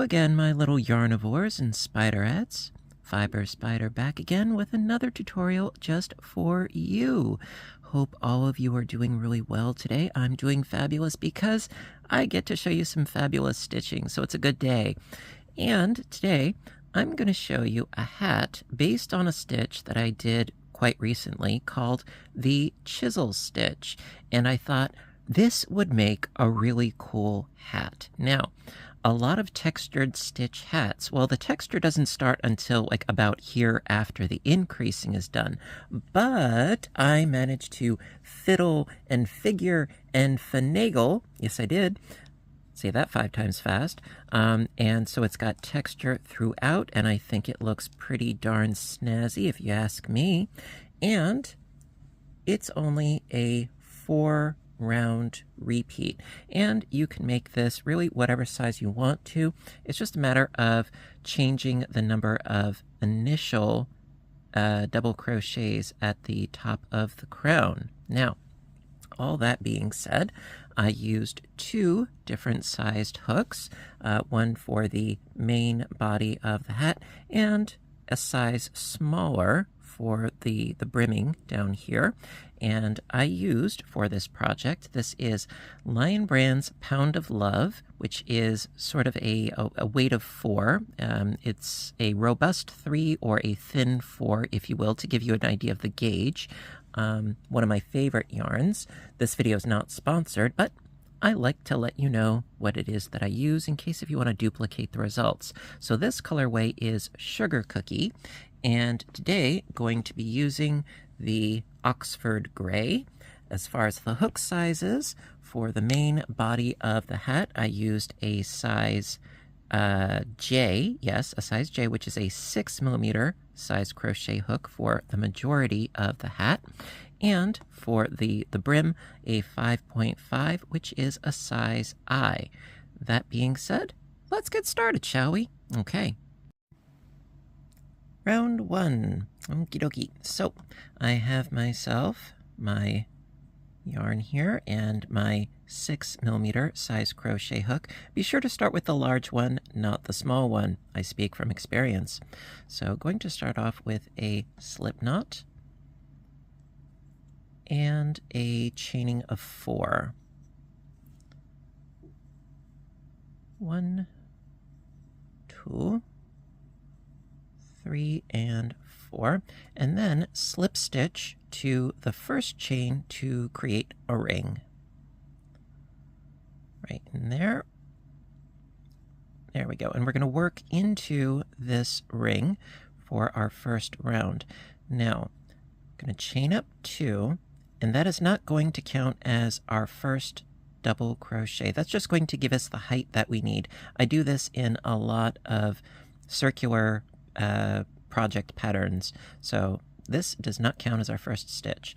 again, my little yarnivores and spiderettes. Fiber Spider back again with another tutorial just for you. Hope all of you are doing really well today. I'm doing fabulous because I get to show you some fabulous stitching, so it's a good day. And today I'm going to show you a hat based on a stitch that I did quite recently called the Chisel stitch. And I thought this would make a really cool hat. Now, a lot of textured stitch hats, well, the texture doesn't start until like about here after the increasing is done, but I managed to fiddle and figure and finagle, yes I did, say that 5 times fast, and so it's got texture throughout, and I think it looks pretty darn snazzy if you ask me, and it's only a 4-round repeat, and you can make this really whatever size you want to. It's just a matter of changing the number of initial double crochets at the top of the crown. Now, all that being said, I used 2 different sized hooks, one for the main body of the hat and a size smaller for the brimming down here. And I used for this project, this is Lion Brand's Pound of Love, which is sort of a weight of 4. It's a robust 3 or a thin 4, if you will, to give you an idea of the gauge. One of my favorite yarns. This video is not sponsored, but I like to let you know what it is that I use in case if you want to duplicate the results. So this colorway is Sugar Cookie, and today going to be using the Oxford Gray. As far as the hook sizes, for the main body of the hat, I used a size J, yes, a size J, which is a 6mm size crochet hook for the majority of the hat. And for the brim, a 5.5, which is a size I. That being said, let's get started, shall we? Okay. Round 1. Okie dokie. So, I have myself my yarn here and my 6mm size crochet hook. Be sure to start with the large one, not the small one. I speak from experience. So, going to start off with a slip knot and a chaining of 4. 1, 2, 3, and 4, and then slip stitch to the first chain to create a ring. Right in there. There we go. And we're going to work into this ring for our first round. Now, I'm going to chain up 2, and that is not going to count as our first double crochet. That's just going to give us the height that we need. I do this in a lot of circular project patterns, so this does not count as our first stitch.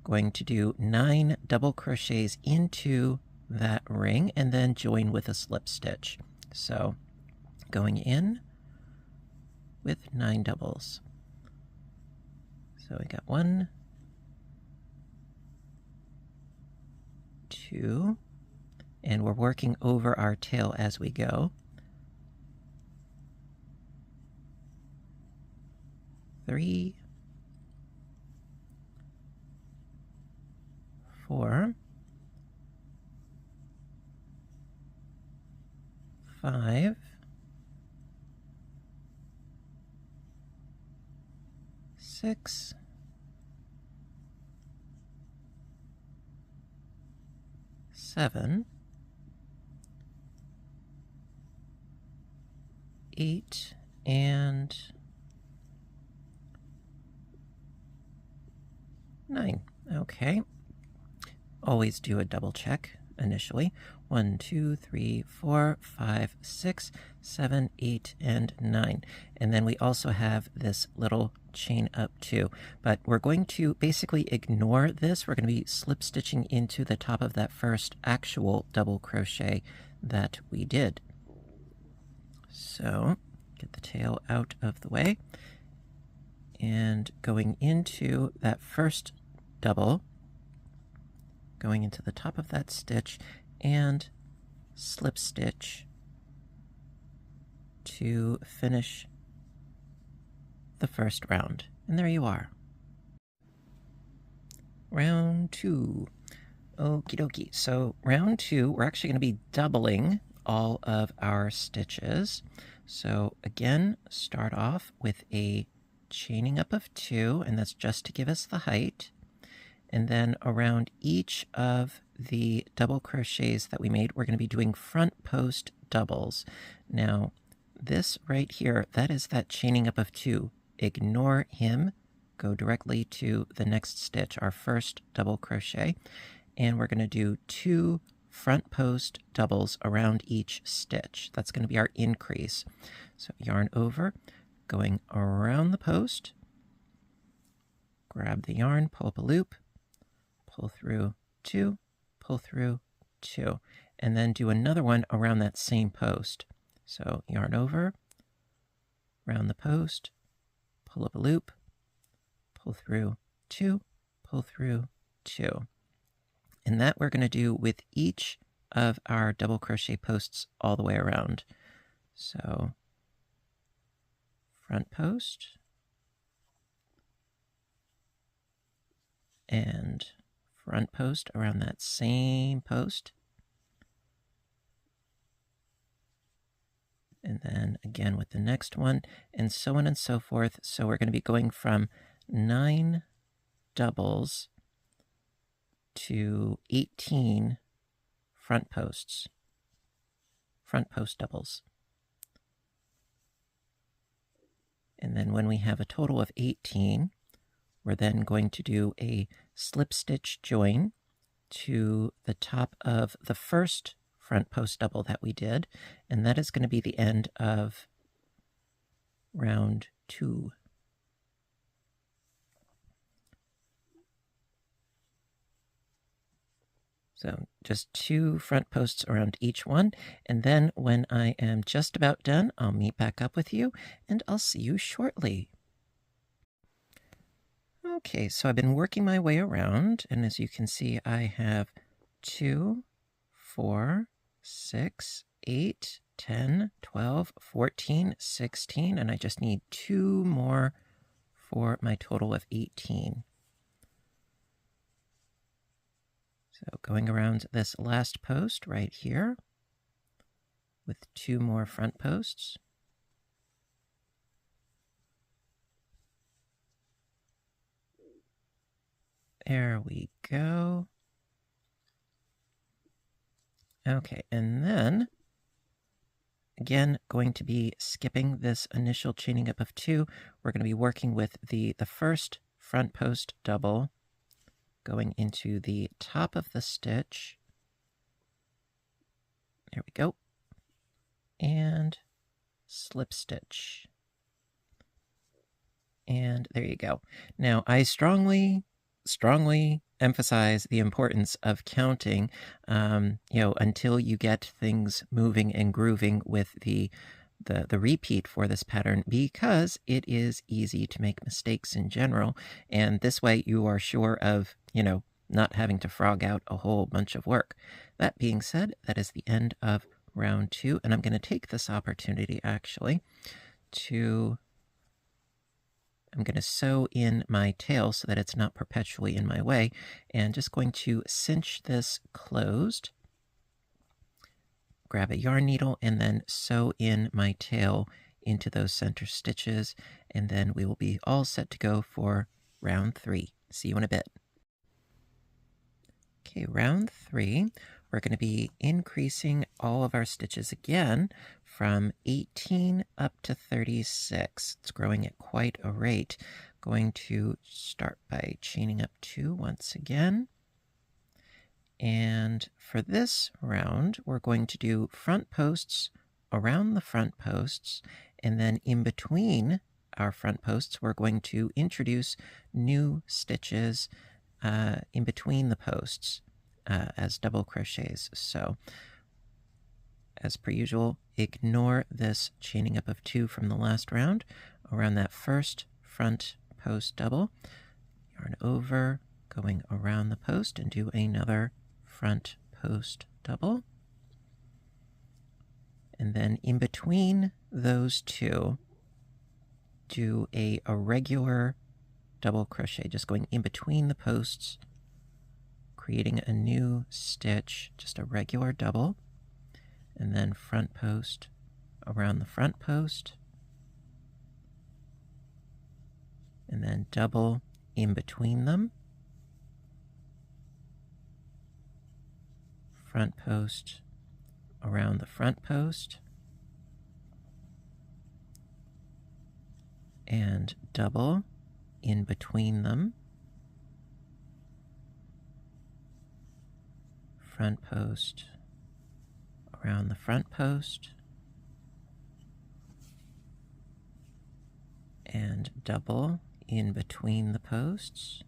Going to do 9 double crochets into that ring and then join with a slip stitch. So going in with 9 doubles. So we got 1, 2, and we're working over our tail as we go. 3, 4, 5, 6, 7, 8, and 9. Okay. Always do a double check initially. 1, 2, 3, 4, 5, 6, 7, 8, and 9. And then we also have this little chain up too. But we're going to basically ignore this. We're going to be slip stitching into the top of that first actual double crochet that we did. So get the tail out of the way. And going into that first double, going into the top of that stitch and slip stitch to finish the first round. And there you are. Round 2. Okie dokie. So round 2, we're actually going to be doubling all of our stitches. So again, start off with a chaining up of 2, and that's just to give us the height. And then around each of the double crochets that we made, we're going to be doing front post doubles. Now, this right here, that is that chaining up of 2. Ignore him. Go directly to the next stitch, our first double crochet. And we're going to do 2 front post doubles around each stitch. That's going to be our increase. So yarn over, going around the post, grab the yarn, pull up a loop, pull through 2, pull through 2, and then do another one around that same post. So yarn over, round the post, pull up a loop, pull through 2, pull through 2. And that we're going to do with each of our double crochet posts all the way around. So front post and front post around that same post. And then again with the next one, and so on and so forth. So we're going to be going from 9 doubles to 18 front posts, front post doubles. And then when we have a total of 18, we're then going to do a slip stitch join to the top of the first front post double that we did, and that is going to be the end of round 2. So just 2 front posts around each one, and then when I am just about done, I'll meet back up with you, and I'll see you shortly. Okay, so I've been working my way around, and as you can see, I have 2, 4, 6, 8, 10, 12, 14, 16, and I just need 2 more for my total of 18. So going around this last post right here with 2 more front posts. There we go. Okay, and then, again, going to be skipping this initial chaining up of 2. We're going to be working with the first front post double, going into the top of the stitch. There we go. And slip stitch. And there you go. Now, I strongly emphasize the importance of counting, until you get things moving and grooving with the repeat for this pattern, because it is easy to make mistakes in general, and this way you are sure of, not having to frog out a whole bunch of work. That being said, that is the end of round 2, and I'm going to take this opportunity actually to I'm going to sew in my tail so that it's not perpetually in my way, and just going to cinch this closed, grab a yarn needle, and then sew in my tail into those center stitches, and then we will be all set to go for round 3. See you in a bit. Okay, round 3, we're going to be increasing all of our stitches again from 18 up to 36. It's growing at quite a rate. Going to start by chaining up 2 once again. And for this round, we're going to do front posts around the front posts, and then in between our front posts, we're going to introduce new stitches in between the posts as double crochets. So as per usual, ignore this chaining up of 2 from the last round around that first front post double. Yarn over, going around the post, and do another front post double. And then in between those two, do a regular double crochet, just going in between the posts, creating a new stitch, just a regular double, and then front post around the front post, and then double in between them, front post around the front post, and double in between them, front post around the front post, and double in between the posts,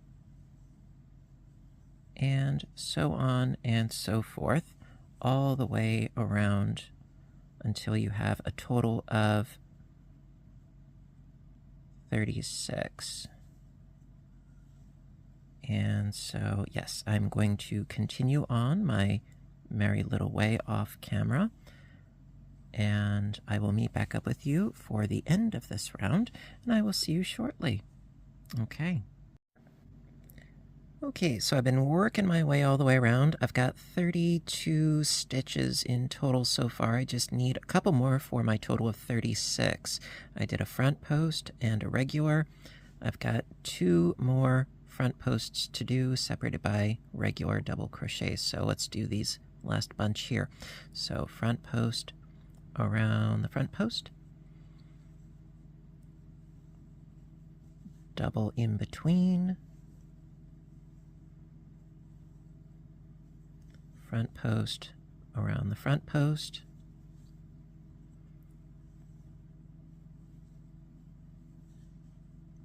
and so on and so forth, all the way around until you have a total of 36. And so, yes, I'm going to continue on my merry little way off camera, and I will meet back up with you for the end of this round, and I will see you shortly. Okay. Okay, so I've been working my way all the way around. I've got 32 stitches in total so far. I just need a couple more for my total of 36. I did a front post and a regular. I've got 2 more front posts to do, separated by regular double crochets. So let's do these last bunch here. So front post around the front post, double in between, front post around the front post,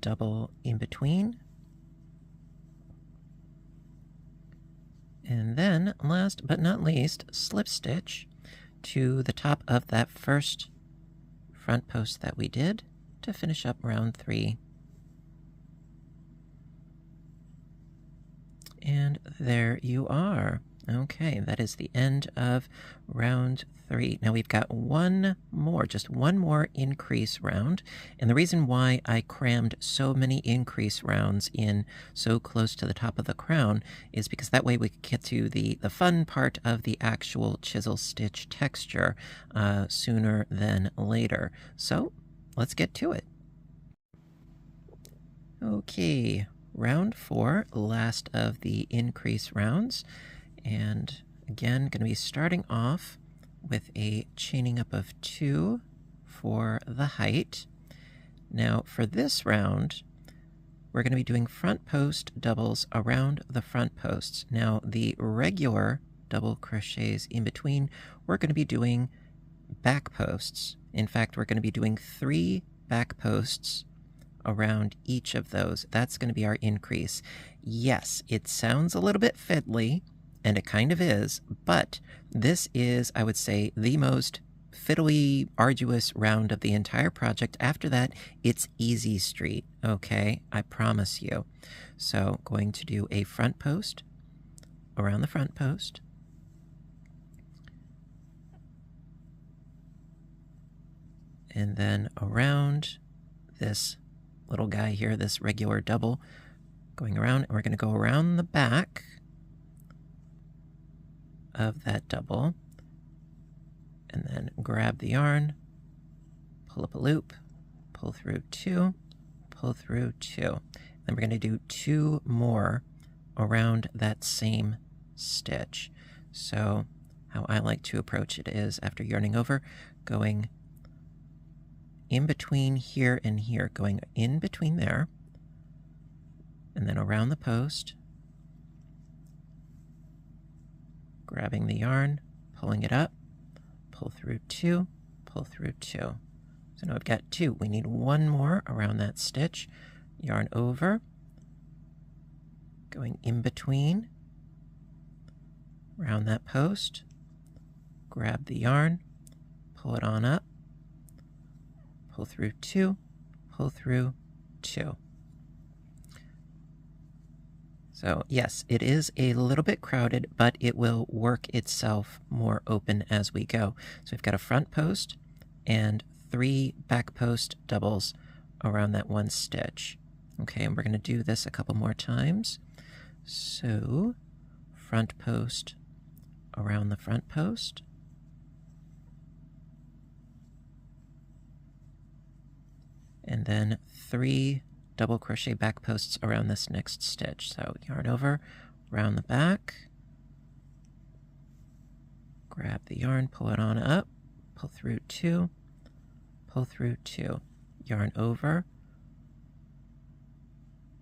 double in between, and then last but not least, slip stitch to the top of that first front post that we did to finish up round 3. And there you are. Okay, that is the end of round 3. Now we've got one more, just one more increase round. And the reason why I crammed so many increase rounds in so close to the top of the crown is because that way we could get to the fun part of the actual chisel stitch texture sooner than later. So let's get to it. Okay, round 4, last of the increase rounds. And again, going to be starting off with a chaining up of 2 for the height. Now for this round, we're going to be doing front post doubles around the front posts. Now the regular double crochets in between, we're going to be doing back posts. In fact, we're going to be doing 3 back posts around each of those. That's going to be our increase. Yes, it sounds a little bit fiddly, and it kind of is, but this is, I would say, the most fiddly, arduous round of the entire project. After that, it's easy street, okay? I promise you. So, going to do a front post around the front post. And then around this little guy here, this regular double, going around, and we're going to go around the back of that double, and then grab the yarn, pull up a loop, pull through 2, pull through 2. Then we're going to do 2 more around that same stitch. So how I like to approach it is, after yarning over, going in between here and here, going in between there, and then around the post, grabbing the yarn, pulling it up, pull through 2, pull through 2. So now I've got 2. We need 1 more around that stitch. Yarn over, going in between, around that post, grab the yarn, pull it on up, pull through 2, pull through 2. So yes, it is a little bit crowded, but it will work itself more open as we go. So we've got a front post and 3 back post doubles around that one stitch. Okay, and we're going to do this a couple more times. So front post around the front post, and then 3 double crochet back posts around this next stitch. So yarn over, round the back, grab the yarn, pull it on up, pull through 2, pull through 2, yarn over,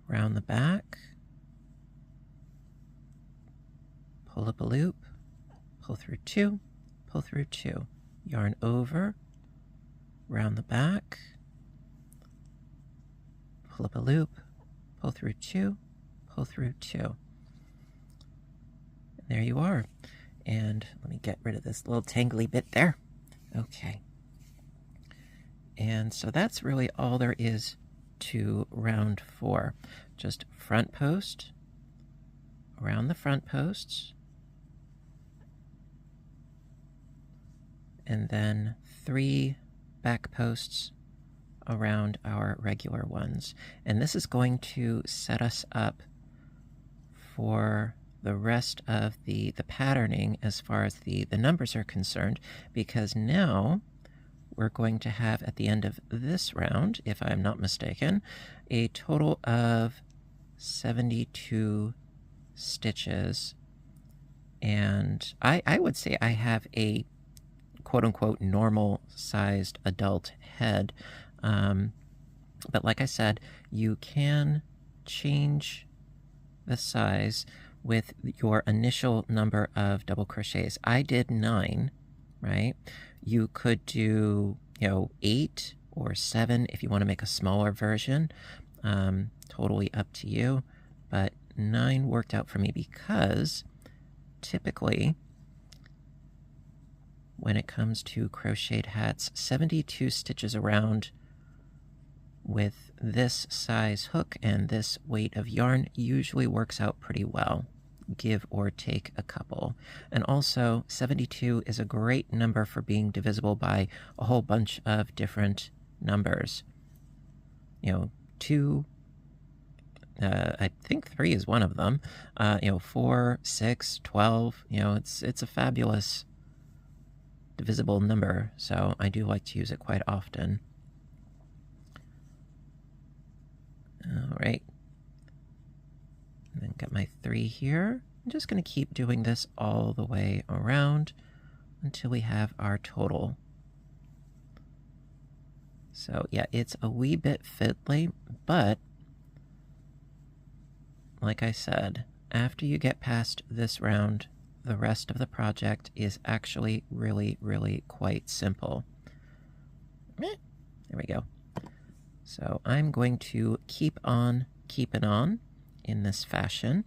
round the back, pull up a loop, pull through 2, pull through 2, yarn over, round the back, pull up a loop, pull through 2, pull through 2. And there you are. And let me get rid of this little tangly bit there. Okay. And so that's really all there is to round 4. Just front post around the front posts, and then 3 back posts around our regular ones. And this is going to set us up for the rest of the patterning as far as the numbers are concerned, because now we're going to have at the end of this round, if I'm not mistaken, a total of 72 stitches. And I would say I have a quote-unquote normal-sized adult head. But like I said, you can change the size with your initial number of double crochets. I did 9, right? You could do, 8 or 7 if you want to make a smaller version. Totally up to you. But 9 worked out for me because typically when it comes to crocheted hats, 72 stitches around with this size hook and this weight of yarn usually works out pretty well, give or take a couple. And also 72 is a great number for being divisible by a whole bunch of different numbers. 2, I think 3 is one of them. 4, 6, 12, it's a fabulous divisible number, so I do like to use it quite often. All right, and then got my 3 here. I'm just going to keep doing this all the way around until we have our total. So yeah, it's a wee bit fiddly, but like I said, after you get past this round, the rest of the project is actually really, really quite simple. There we go. So I'm going to keep on keeping on in this fashion,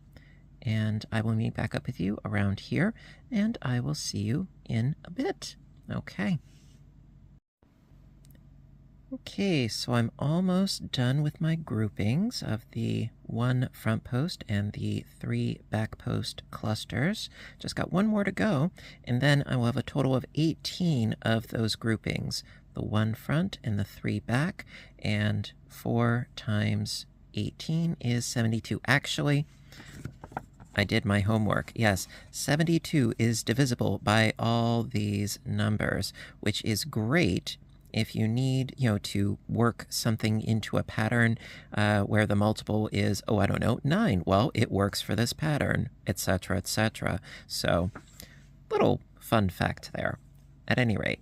and I will meet back up with you around here, and I will see you in a bit. Okay. Okay, so I'm almost done with my groupings of the 1 front post and the 3 back post clusters. Just got 1 more to go, and then I will have a total of 18 of those groupings. The 1 front and the 3 back, and 4 times 18 is 72. Actually, I did my homework. Yes, 72 is divisible by all these numbers, which is great if you need, to work something into a pattern where the multiple is, 9. Well, it works for this pattern, etc., etc. So, little fun fact there. At any rate,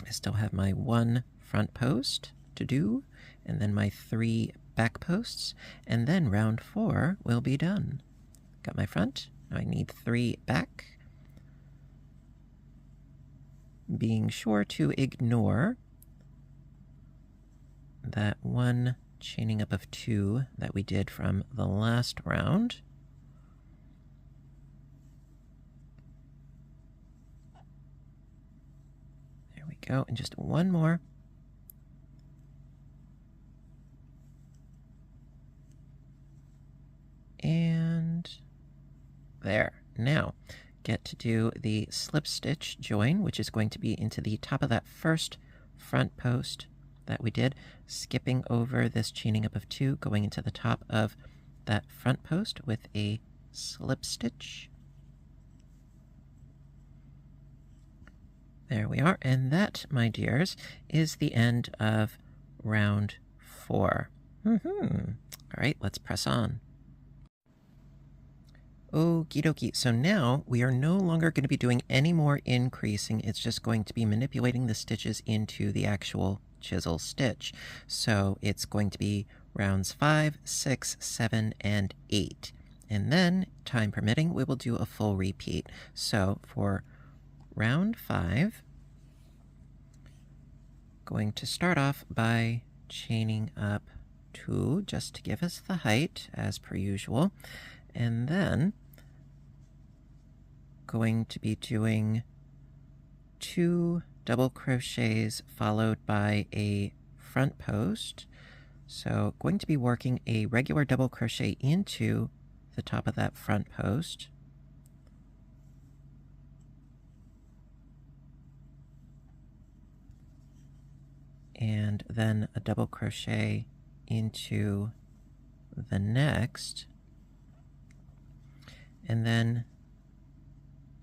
I still have my 1 front post to do, and then my 3 back posts, and then round 4 will be done. Got my front, now I need 3 back. Being sure to ignore that 1 chaining up of 2 that we did from the last round. There we go, and just 1 more. And there. Now, get to do the slip stitch join, which is going to be into the top of that first front post that we did, skipping over this chaining up of 2, going into the top of that front post with a slip stitch. There we are, and that, my dears, is the end of round 4. All right, let's press on. Okie dokie, so now we are no longer going to be doing any more increasing. It's just going to be manipulating the stitches into the actual chisel stitch. So it's going to be rounds 5, 6, 7, and 8. And then, time permitting, we will do a full repeat. So for round 5, going to start off by chaining up 2 just to give us the height as per usual, and then going to be doing 2 double crochets followed by a front post. So going to be working a regular double crochet into the top of that front post, and then a double crochet into the next, and then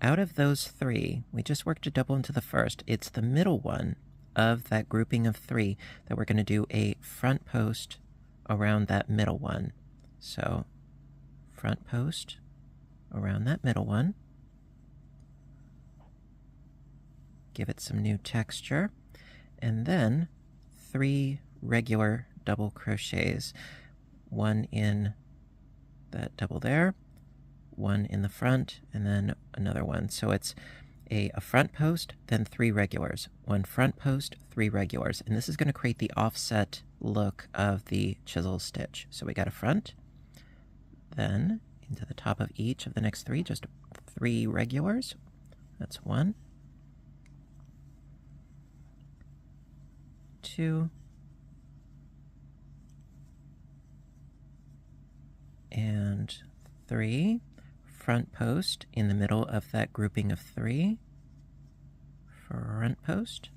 out of those 3, we just worked a double into the first. It's the middle one of that grouping of 3 that we're going to do a front post around that middle one. So front post around that middle one, give it some new texture, and then 3 regular double crochets, 1 in that double there, 1 in the front, and then another one. So it's a front post, then 3 regulars, 1 front post, 3 regulars, and this is going to create the offset look of the chisel stitch. So we got a front, then into the top of each of the next 3, just 3 regulars. That's 1, 2, and 3. Front post in the middle of that grouping of 3. Front post.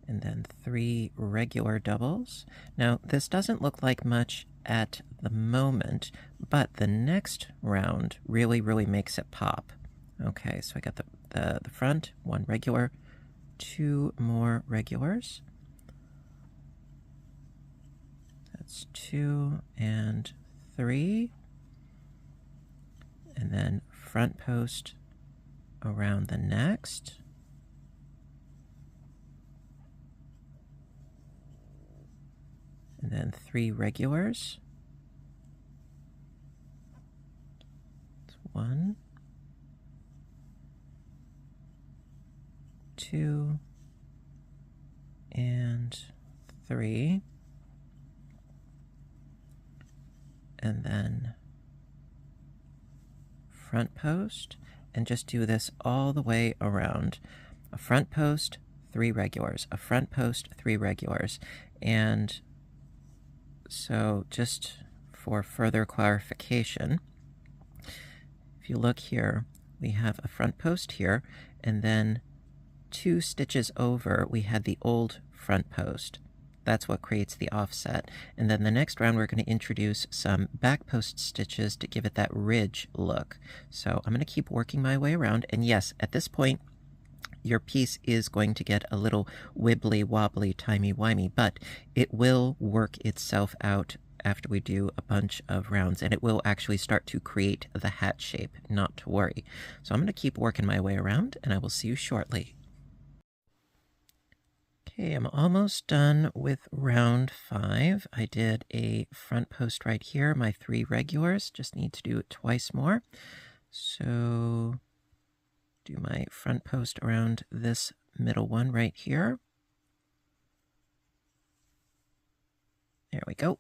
And then 3 regular doubles. Now, this doesn't look like much at the moment, but the next round really, really makes it pop. Okay, so I got the front, 1 regular, 2 more regulars. That's 2 and 3. And then front post around the next. And then 3 regulars. It's 1, 2, and 3. And then front post, and just do this all the way around. A front post, 3 regulars, a front post, 3 regulars. And so just for further clarification, if you look here, we have a front post here, and then 2 stitches over, we had the old front post. That's what creates the offset. And then the next round, we're going to introduce some back post stitches to give it that ridge look. So I'm going to keep working my way around. And yes, at this point, your piece is going to get a little wibbly wobbly, timey-wimey, but it will work itself out after we do a bunch of rounds, and it will actually start to create the hat shape, not to worry. So I'm going to keep working my way around, and I will see you shortly. Okay, I'm almost done with round 5. I did a front post right here, my 3 regulars, just need to do it twice more. So do my front post around this middle one right here. There we go.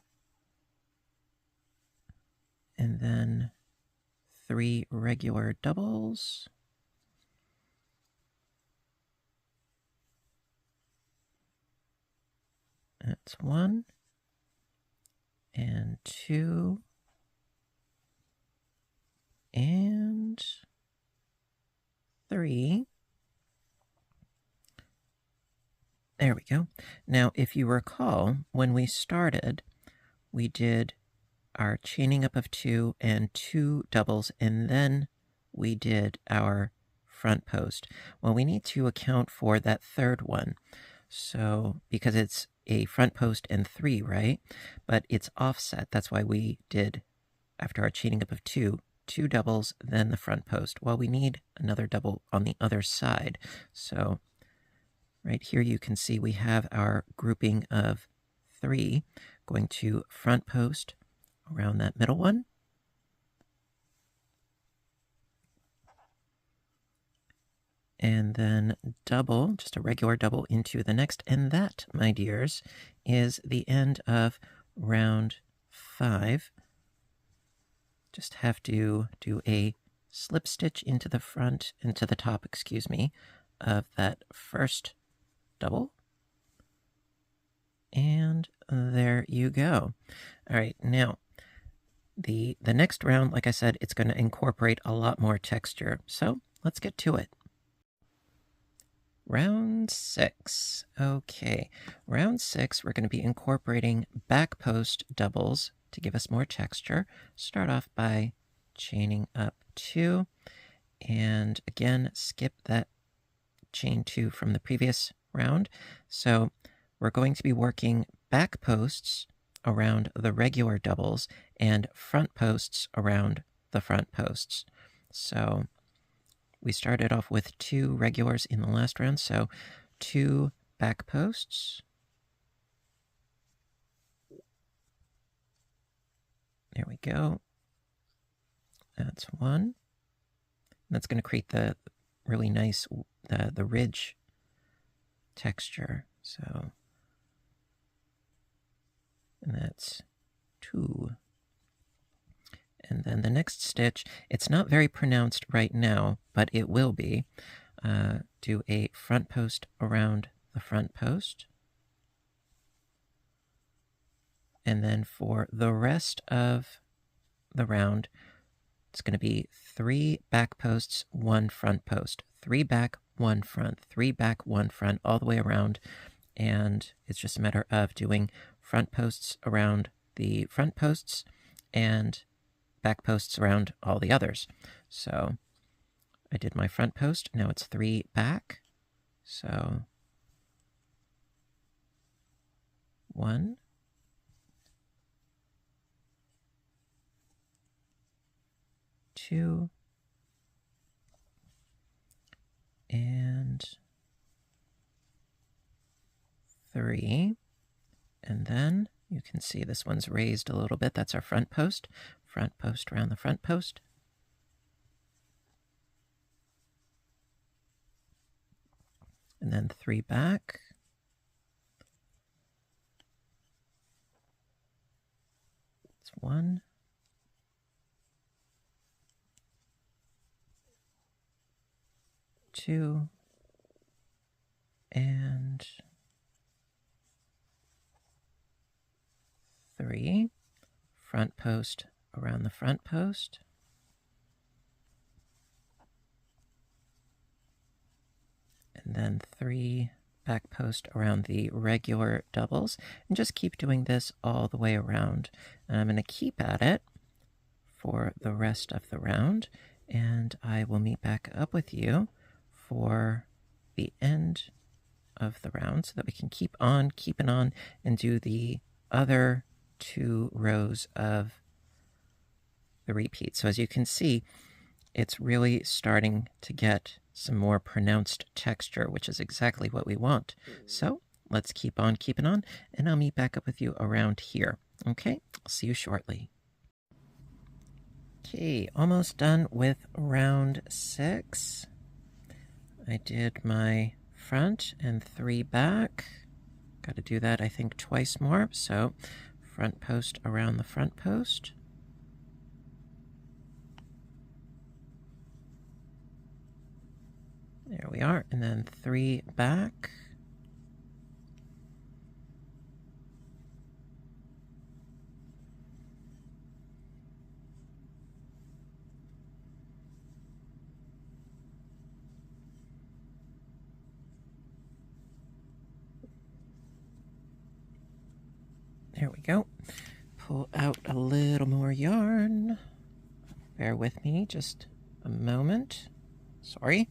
And then 3 regular doubles. That's 1 and 2 and 3. There we go. Now, if you recall, when we started, we did our chaining up of 2 and 2 doubles, and then we did our front post. Well, we need to account for that third one. So, because it's a front post and 3, right? But it's offset. That's why we did, after our chaining up of 2 doubles, then the front post. Well, we need another double on the other side. So right here you can see we have our grouping of 3 going to front post around that middle one. And then double, just a regular double into the next. And that, my dears, is the end of round 5. Just have to do a slip stitch into the front, into the top, excuse me, of that first double. And there you go. All right, now the next round, like I said, it's going to incorporate a lot more texture. So let's get to it. Round 6. Okay, round 6, we're going to be incorporating back post doubles to give us more texture. Start off by chaining up 2, and again, skip that chain 2 from the previous round. So we're going to be working back posts around the regular doubles and front posts around the front posts. So we started off with 2 regulars in the last round, so 2 back posts. There we go. That's 1. That's going to create the really nice, the ridge texture. So, and that's 2. And then the next stitch, it's not very pronounced right now, but it will be. Do a front post around the front post. And then for the rest of the round, it's going to be 3 back posts, 1 front post. 3 back, 1 front. 3 back, 1 front, all the way around. And it's just a matter of doing front posts around the front posts and back posts around all the others. So I did my front post. Now it's 3 back. So 1, 2, and 3. And then you can see this one's raised a little bit. That's our front post around the front post. And then 3 back. It's 1, 2, and 3. Front post around the front post. And then 3 back post around the regular doubles. And just keep doing this all the way around. And I'm going to keep at it for the rest of the round. And I will meet back up with you for the end of the round so that we can keep on keeping on and do the other 2 rows of the repeat. So as you can see, it's really starting to get some more pronounced texture, which is exactly what we want. So let's keep on keeping on, and I'll meet back up with you around here. Okay, I'll see you shortly. Okay, almost done with round 6. I did my front and 3 back. Got to do that, I think, twice more. So front post around the front post. There we are. And then 3 back. There we go. Pull out a little more yarn. Bear with me just a moment. Sorry.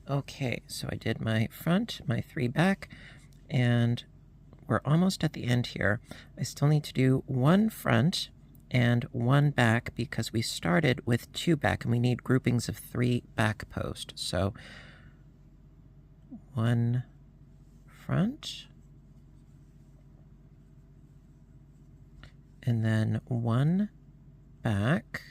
Okay, so I did my front, my 3 back, and we're almost at the end here. I still need to do 1 front and 1 back because we started with 2 back and we need groupings of 3 back post. So 1 front and then 1 back.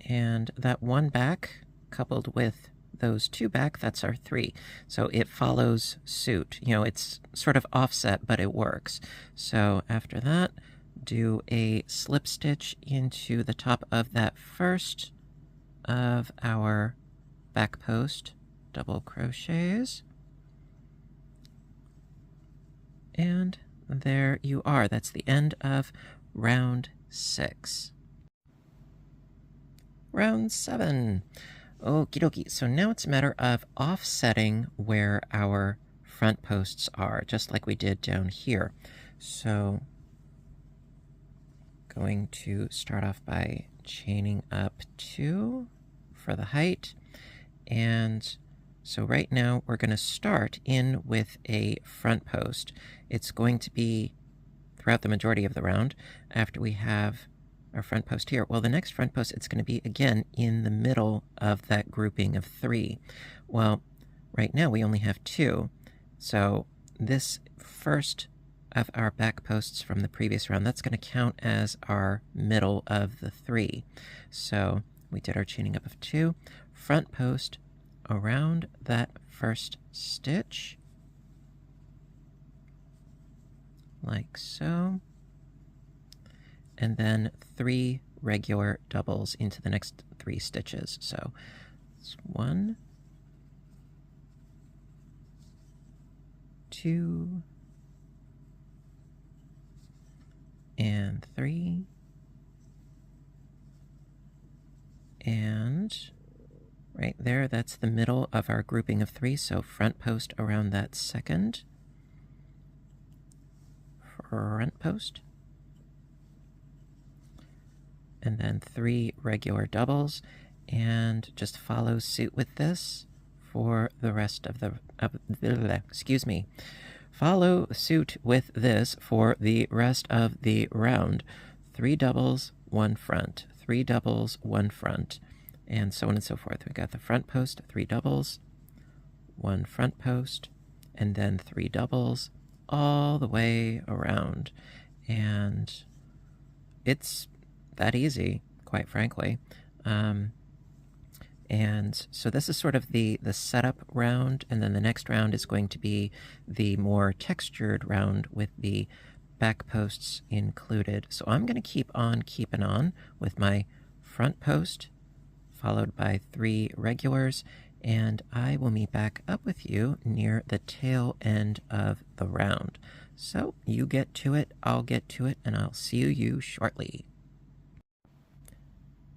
And that 1 back coupled with those 2 back, that's our 3. So it follows suit. You know, it's sort of offset, but it works. So after that, do a slip stitch into the top of that first of our back post, double crochets. And there you are. That's the end of round 6. Round 7. Okie dokie. So now it's a matter of offsetting where our front posts are, just like we did down here. So going to start off by chaining up 2 for the height. And so right now we're going to start in with a front post. It's going to be throughout the majority of the round after we have our front post here. Well, the next front post, it's going to be again in the middle of that grouping of 3. Well, right now we only have 2. So this first of our back posts from the previous round, that's going to count as our middle of the 3. So we did our chaining up of 2, front post around that first stitch, like so, and then 3 regular doubles into the next 3 stitches. So it's 1, 2, and 3, and right there, that's the middle of our grouping of 3, so front post around that second, front post, and then 3 regular doubles, and just follow suit with this for the rest of the, excuse me, follow suit with this for the rest of the round. 3 doubles, 1 front, 3 doubles, 1 front, and so on and so forth. We got the front post, 3 doubles, 1 front post, and then 3 doubles all the way around. And it's that easy, quite frankly. And so this is sort of the setup round, and then the next round is going to be the more textured round with the back posts included. So I'm going to keep on keeping on with my front post, followed by 3 regulars, and I will meet back up with you near the tail end of the round. So you get to it, I'll get to it, and I'll see you shortly.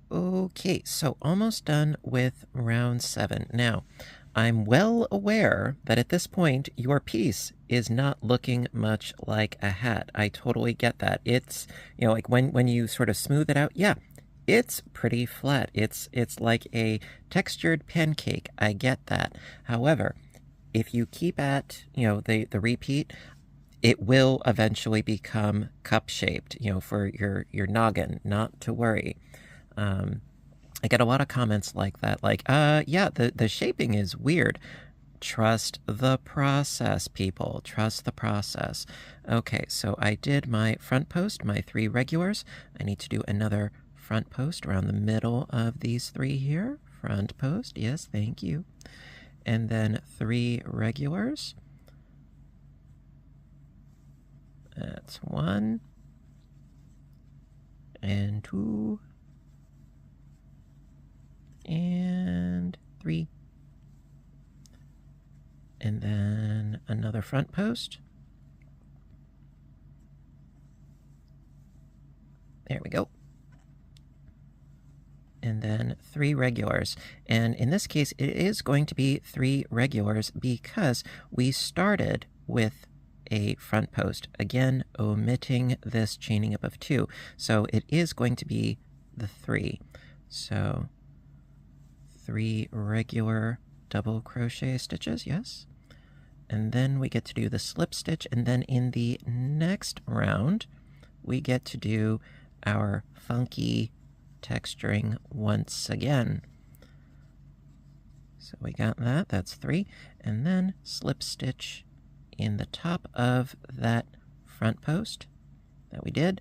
Okay, so almost done with round 7. Now, I'm well aware that at this point, your piece is not looking much like a hat. I totally get that. It's, you know, like when you sort of smooth it out, yeah, it's pretty flat. It's like a textured pancake. I get that. However, if you keep at, you know, the repeat, it will eventually become cup-shaped, you know, for your noggin, not to worry. I get a lot of comments like that, like, yeah, the shaping is weird. Trust the process, people. Trust the process. Okay, so I did my front post, my 3 regulars. I need to do another front post around the middle of these 3 here. Front post, yes, thank you. And then 3 regulars. That's 1 and 2 and 3. And then another front post. There we go. And then 3 regulars. And in this case, it is going to be 3 regulars because we started with a front post, again omitting this chaining up of 2. So it is going to be the 3. So 3 regular double crochet stitches, yes. And then we get to do the slip stitch, and then in the next round we get to do our funky texturing once again. So we got that, that's 3, and then slip stitch in the top of that front post that we did.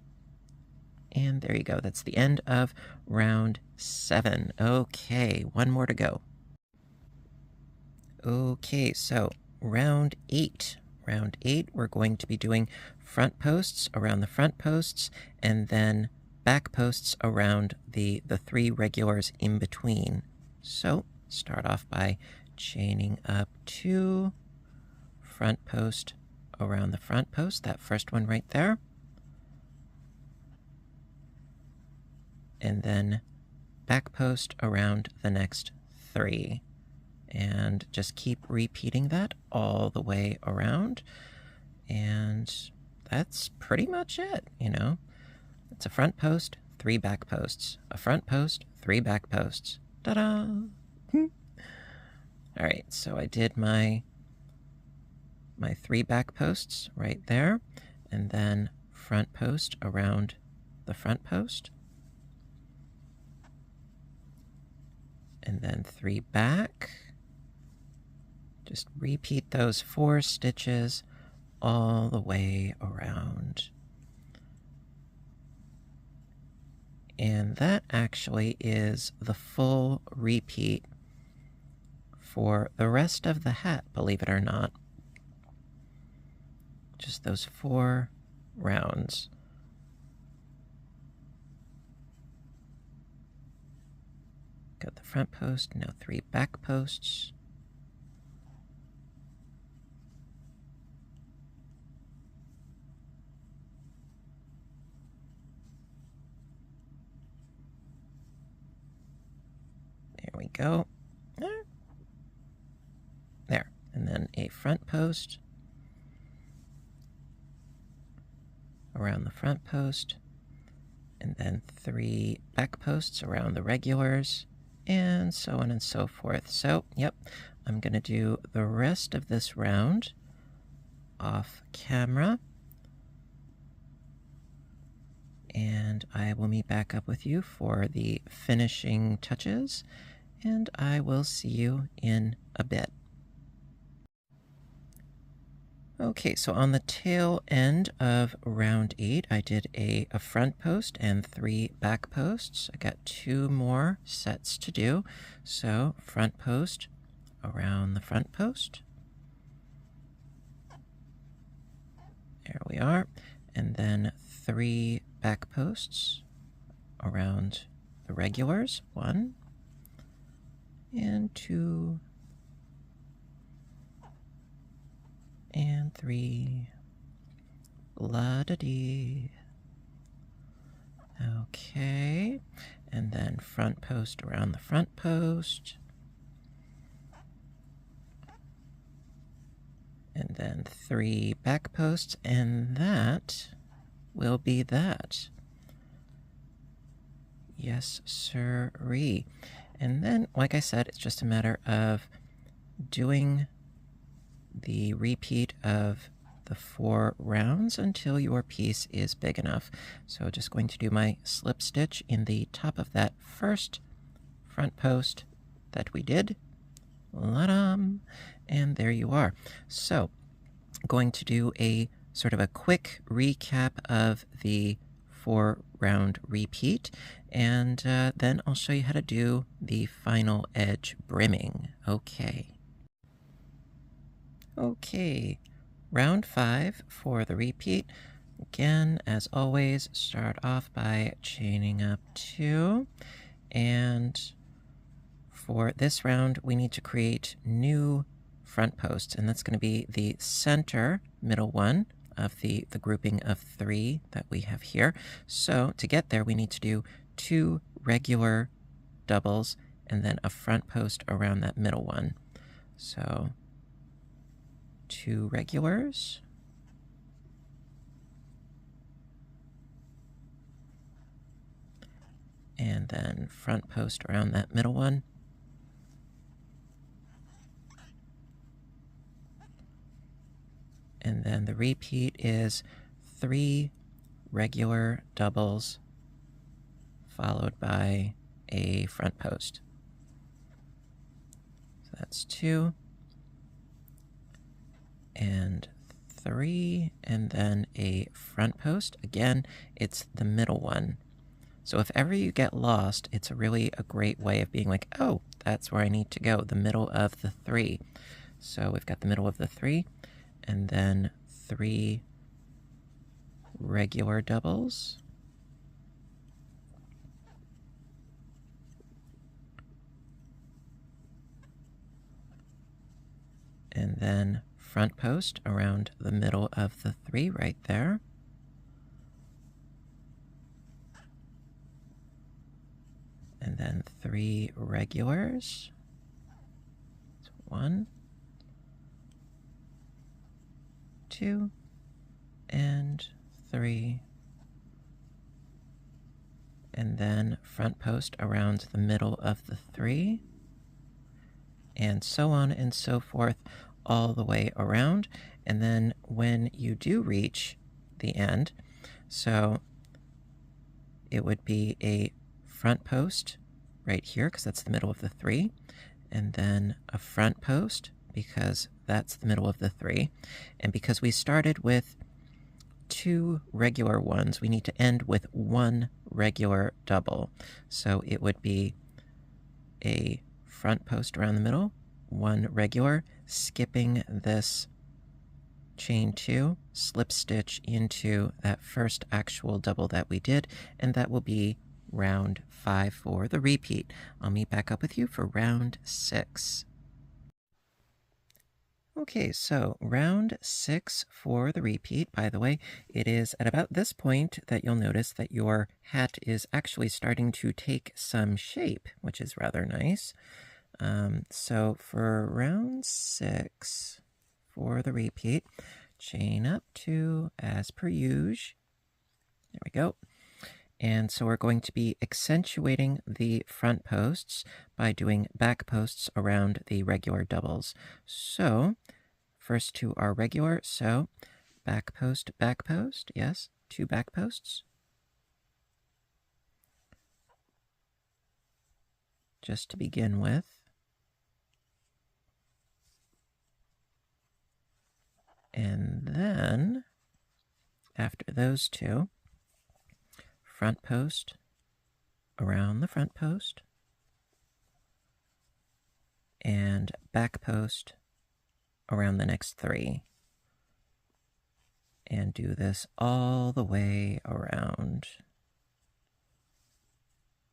And there you go, that's the end of round 7. Okay, one more to go. Okay, so round 8. Round 8, we're going to be doing front posts around the front posts, and then back posts around the 3 regulars in between. So start off by chaining up 2, front post around the front post, that first one right there, and then back post around the next 3. And just keep repeating that all the way around. And that's pretty much it, you know. It's a front post, 3 back posts. A front post, 3 back posts. Ta-da! All right, so I did my 3 back posts right there, and then front post around the front post, and then 3 back. Just repeat those 4 stitches all the way around. And that actually is the full repeat for the rest of the hat, believe it or not. Just those 4 rounds. Got the front post, now 3 back posts. There we go. There. And then a front post around the front post, and then 3 back posts around the regulars, and so on and so forth. So, yep, I'm going to do the rest of this round off camera, and I will meet back up with you for the finishing touches, and I will see you in a bit. Okay, so on the tail end of round 8, I did a front post and 3 back posts. I got 2 more sets to do. So front post around the front post. There we are. And then 3 back posts around the regulars. 1 and 2 and 3. La-da-dee. Okay. And then front post around the front post. And then 3 back posts, and that will be that. Yes, sirree. And then, like I said, it's just a matter of doing the repeat of the 4 rounds until your piece is big enough. So just going to do my slip stitch in the top of that first front post that we did. La-dum! And there you are. So going to do a sort of a quick recap of the 4-round repeat, and then I'll show you how to do the final edge brimming. Okay, round 5 for the repeat. Again, as always, start off by chaining up 2, and for this round we need to create new front posts, and that's going to be the center middle one of the grouping of 3 that we have here. So to get there we need to do 2 regular doubles, and then a front post around that middle one. So 2 regulars, and then front post around that middle one, and then the repeat is 3 regular doubles followed by a front post. So that's 2 and 3, and then a front post. Again, it's the middle one. So if ever you get lost, it's really a great way of being like, oh, that's where I need to go, the middle of the 3. So we've got the middle of the 3, and then 3 regular doubles, and then front post around the middle of the 3 right there. And then 3 regulars. So 1, 2, and 3. And then front post around the middle of the 3. And so on and so forth all the way around. And then when you do reach the end, so it would be a front post right here, because that's the middle of the 3, and then a front post, because that's the middle of the 3. And because we started with 2 regular ones, we need to end with 1 regular double. So it would be a front post around the middle, 1 regular, skipping this chain 2, slip stitch into that first actual double that we did, and that will be round 5 for the repeat. I'll meet back up with you for round 6. Okay, so round 6 for the repeat. By the way, it is at about this point that you'll notice that your hat is actually starting to take some shape, which is rather nice. So for round 6 for the repeat, chain up 2 as per usual. There we go. And so we're going to be accentuating the front posts by doing back posts around the regular doubles. So first 2 are regular, so back post, yes, 2 back posts. Just to begin with. And then, after those 2, front post around the front post, and back post around the next 3. And do this all the way around.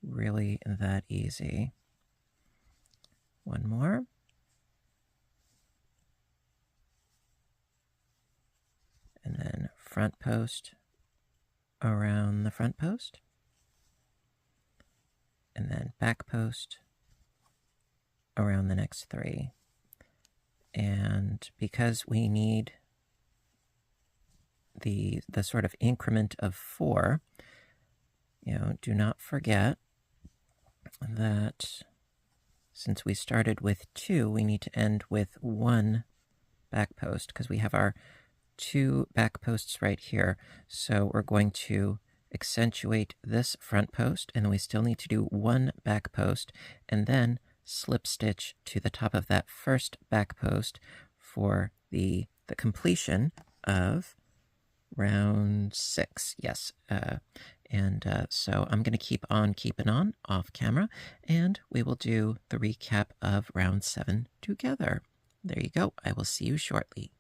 Really that easy. One more. And then front post around the front post, and then back post around the next 3. And because we need the sort of increment of 4, do not forget that since we started with 2, we need to end with 1 back post, because we have our 2 back posts right here. So we're going to accentuate this front post, and then we still need to do 1 back post, and then slip stitch to the top of that first back post for the completion of round 6. Yes. So I'm going to keep on keeping on off camera, and we will do the recap of round 7 together. There you go. I will see you shortly.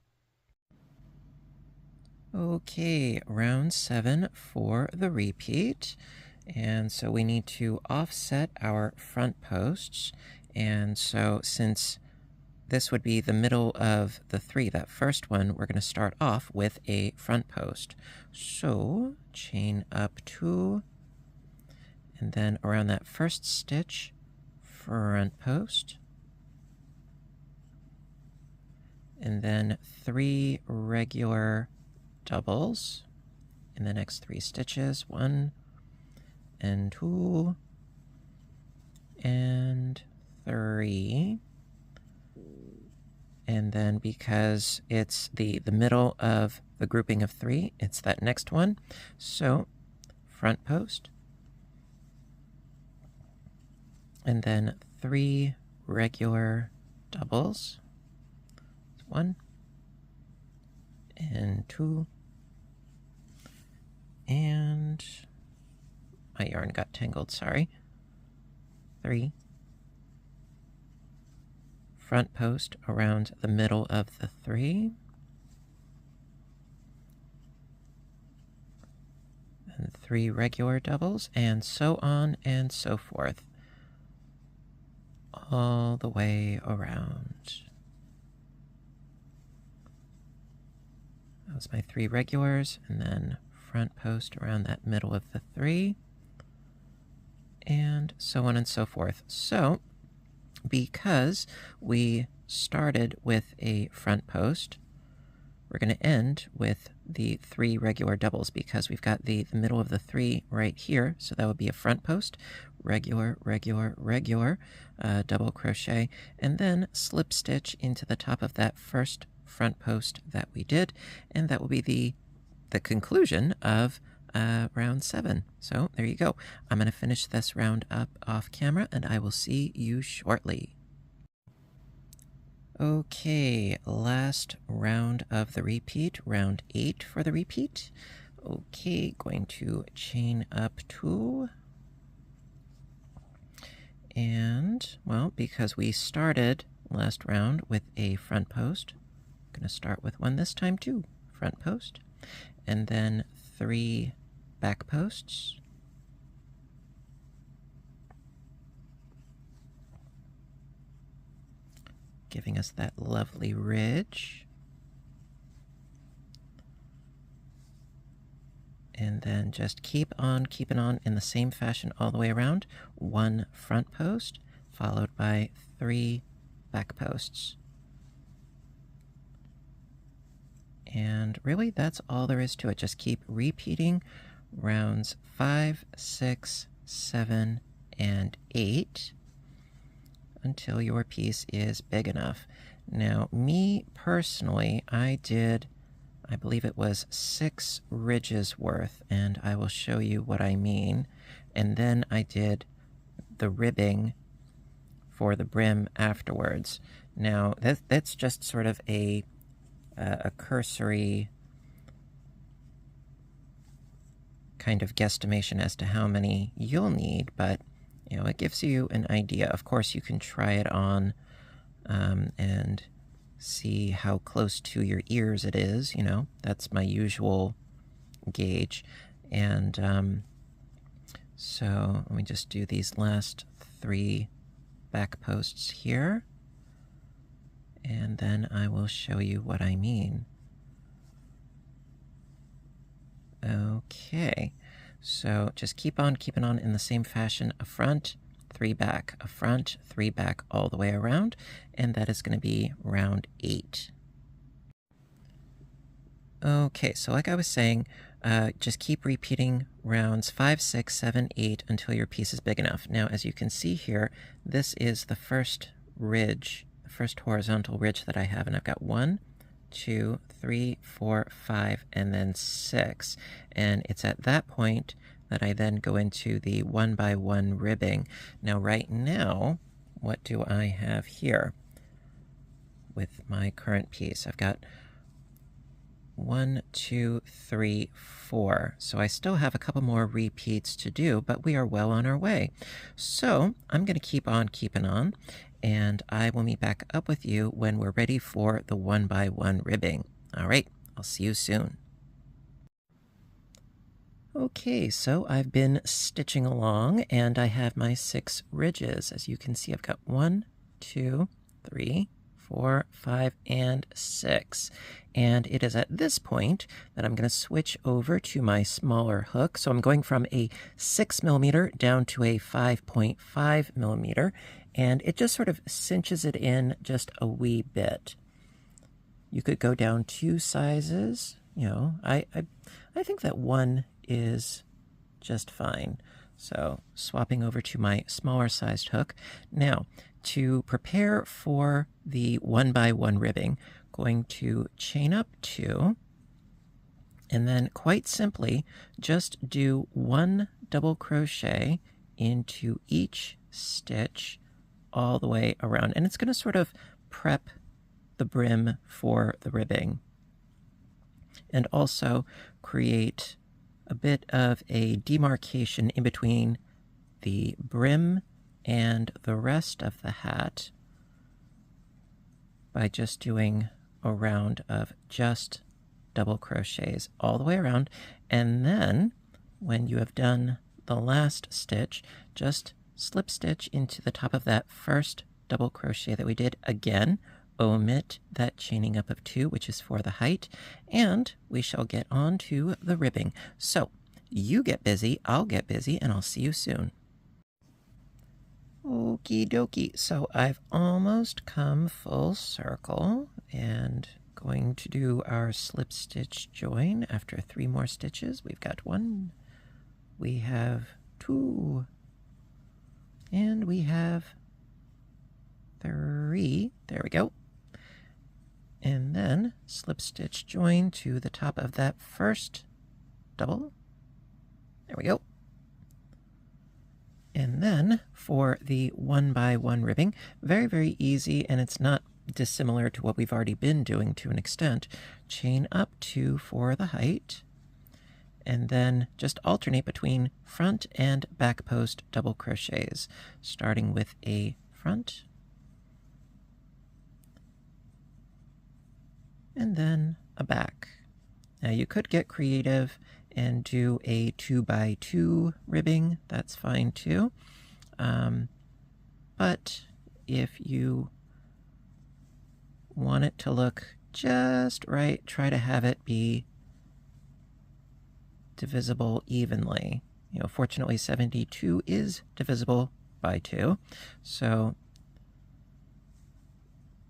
Okay, round 7 for the repeat. And so we need to offset our front posts. And so since this would be the middle of the 3, that first one, we're going to start off with a front post. So chain up 2, and then around that first stitch, front post, and then 3 regular doubles in the next 3 stitches. 1 and 2 and 3. And then because it's the middle of the grouping of 3, it's that next one. So front post, and then 3 regular doubles. 1 and 2, and my yarn got tangled, sorry. 3. Front post around the middle of the 3. And 3 regular doubles, and so on and so forth. All the way around. That was my 3 regulars, and then front post around that middle of the 3. And so on and so forth. So, because we started with a front post, we're going to end with the 3 regular doubles because we've got the middle of the 3 right here. So that would be a front post, regular, regular, regular, double crochet, and then slip stitch into the top of that first front post that we did, and that will be the conclusion of round 7. So there you go. I'm going to finish this round up off camera, and I will see you shortly. Okay, last round of the repeat, round 8 for the repeat. Okay, going to chain up 2. And, well, because we started last round with a front post, I'm going to start with one this time too. Front post, and then 3 back posts, giving us that lovely ridge. And then just keep on keeping on in the same fashion all the way around. 1 front post, followed by 3 back posts. And really, that's all there is to it. Just keep repeating rounds 5, 6, 7, and 8 until your piece is big enough. Now, me personally, I believe it was 6 ridges worth, and I will show you what I mean. And then I did the ribbing for the brim afterwards. Now, that's just sort of a cursory kind of guesstimation as to how many you'll need, but you know, it gives you an idea. Of course, you can try it on and see how close to your ears it is. You know, that's my usual gauge. And so let me just do these last 3 back posts here, and then I will show you what I mean. Okay, so just keep on keeping on in the same fashion. A front, 3 back, a front, 3 back, all the way around, and that is going to be round 8. Okay, so like I was saying, just keep repeating rounds 5, 6, 7, 8 until your piece is big enough. Now, as you can see here, this is the first ridge, the first horizontal ridge that I have, and I've got 1, 2, 3, 4, 5, and then 6. And it's at that point that I then go into the 1 by 1 ribbing. Now, right now, what do I have here with my current piece? I've got 1, 2, 3, 4. So I still have a couple more repeats to do, but we are well on our way. So I'm going to keep on keeping on, and I will meet back up with you when we're ready for the 1 by 1 ribbing. All right, I'll see you soon. Okay, so I've been stitching along, and I have my 6 ridges. As you can see, I've got 1, 2, 3, 4, 5, and 6. And it is at this point that I'm going to switch over to my smaller hook. So I'm going from a 6mm down to a 5.5mm. and it just sort of cinches it in just a wee bit. You could go down 2 sizes. You know, I think that 1 is just fine. So swapping over to my smaller sized hook. Now, to prepare for the 1x1 ribbing, going to chain up 2, and then quite simply just do 1 double crochet into each stitch all the way around. And it's going to sort of prep the brim for the ribbing, and also create a bit of a demarcation in between the brim and the rest of the hat by just doing a round of just double crochets all the way around. And then when you have done the last stitch, just slip stitch into the top of that first double crochet that we did. Again, omit that chaining up of 2, which is for the height, and we shall get on to the ribbing. So you get busy, I'll get busy, and I'll see you soon. Okie dokie, so I've almost come full circle and going to do our slip stitch join after 3 more stitches. We've got 1, we have 2, and we have 3. There we go. And then slip stitch join to the top of that first double. There we go. And then for the 1x1 ribbing, very, very easy, and it's not dissimilar to what we've already been doing to an extent. Chain up 2 for the height, and then just alternate between front and back post double crochets, starting with a front, and then a back. Now you could get creative and do a 2x2 ribbing. That's fine too. But if you want it to look just right, try to have it be divisible evenly. You know, fortunately 72 is divisible by 2, so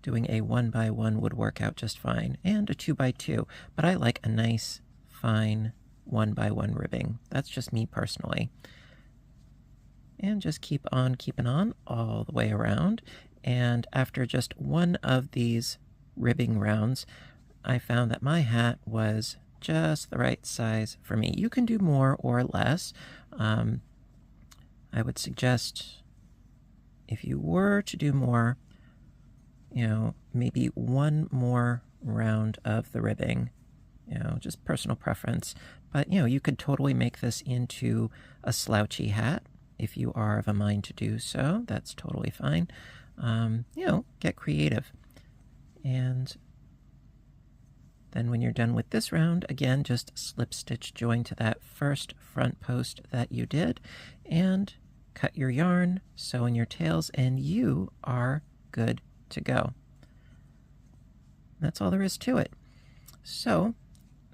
doing a 1x1 would work out just fine, and a 2x2, but I like a nice, fine 1x1 ribbing. That's just me personally. And just keep on keeping on all the way around, and after just 1 of these ribbing rounds, I found that my hat was just the right size for me. You can do more or less. I would suggest if you were to do more, you know, maybe 1 more round of the ribbing, you know, just personal preference. But, you know, you could totally make this into a slouchy hat if you are of a mind to do so. That's totally fine. You know, get creative. And then when you're done with this round, again, just slip stitch join to that first front post that you did, and cut your yarn, sew in your tails, and you are good to go. That's all there is to it. So,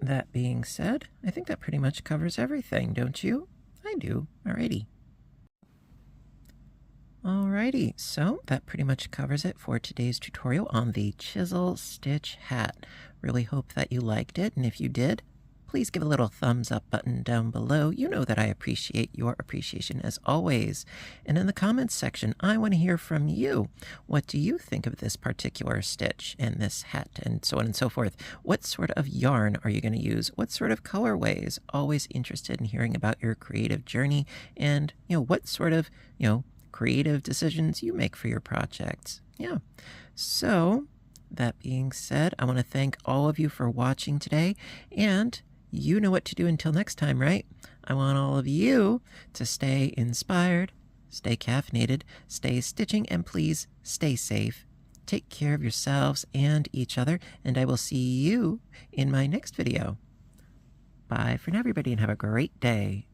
that being said, I think that pretty much covers everything, don't you? I do. Alrighty. Alrighty, so that pretty much covers it for today's tutorial on the Chisel Stitch hat. Really hope that you liked it, and if you did, please give a little thumbs up button down below. You know that I appreciate your appreciation as always. And in the comments section, I want to hear from you. What do you think of this particular stitch and this hat and so on and so forth? What sort of yarn are you going to use? What sort of colorways? Always interested in hearing about your creative journey and, you know, what sort of, you know, creative decisions you make for your projects. Yeah. So, that being said, I want to thank all of you for watching today, and you know what to do until next time, right? I want all of you to stay inspired, stay caffeinated, stay stitching, and please stay safe. Take care of yourselves and each other, and I will see you in my next video. Bye for now, everybody, and have a great day.